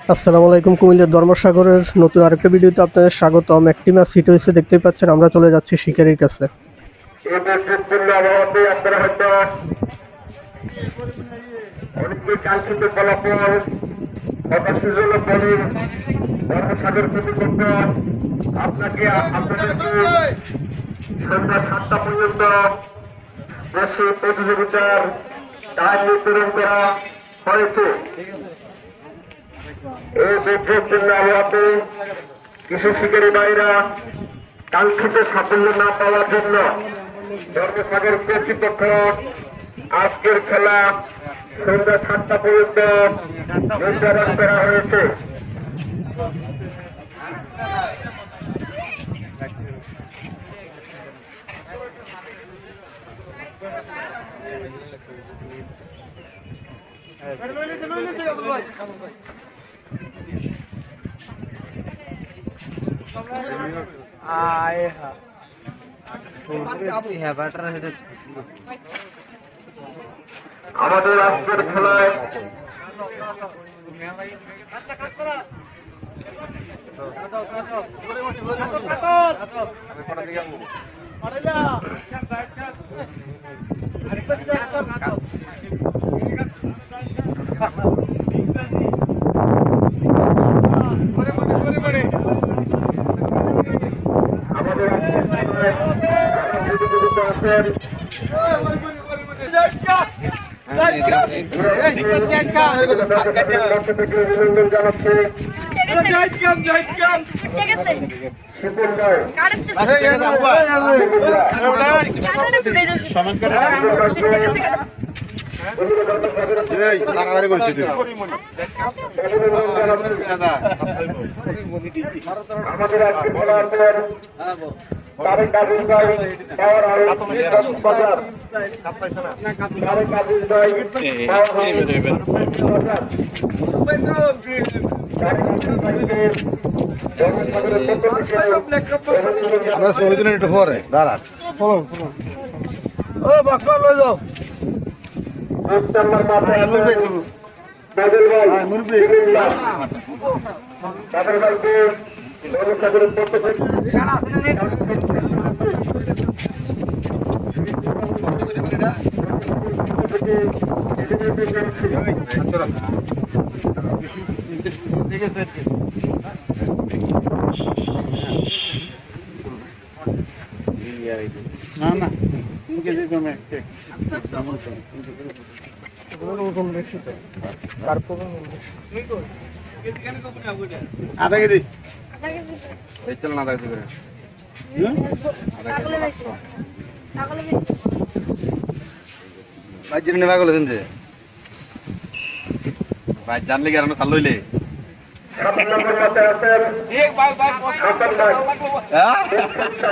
আসসালামু আলাইকুম। কুমিল্লার ধর্মসাগরের নতুন আরেকটা ভিডিওতে আপনাদের স্বাগতম। একটি মাছ হিট হয়েছে, দেখতেই পাচ্ছেন। আমরা চলে যাচ্ছি শিকারির কাছে। আপনারা হয়তো অনেকে কাঙ্ক্ষিত ফলাফল হতাশাজনক বলেন ধর্মসাগর কর্তৃপক্ষ আপনাদেরকে সন্ধ্যা 7টা পর্যন্ত দেশে প্রতিযোগিতার টাইম নির্ধারণ করা হয়েছে। এই দুর্যোগপূর্ণ আবহাওয়াতে কিছু শিকারী ভাইরা কাঙ্ক্ষিত সাফল্য না পাওয়ার জন্য ধর্মসাগর কর্তৃপক্ষ আজকের খেলা সন্ধ্যা 7টা পর্যন্ত নির্ধারণ করা হয়েছে। আমাদের আজকের খেলায় অভিনন্দন জানাচ্ছে আমাদের আজকে খেলার পর তারেক আজিজ ভাই পাওয়ার বাজার তারেক আজিজ ভাই একটু পরে দাঁড়ান ও বাক্কা লয়ে যাও নাম্বার মাথায় বাদল ভাই বাদল ভাইকে ধর্মসাগরের পক্ষ থেকে ঠিক আছে না না আধা কেজি চল না আধা কেজি করে ভাই জিনিস ভাগ বলেছেন যে ভাই জানলে কি আর চাল লইলে 7 নম্বর মাথায় আছেন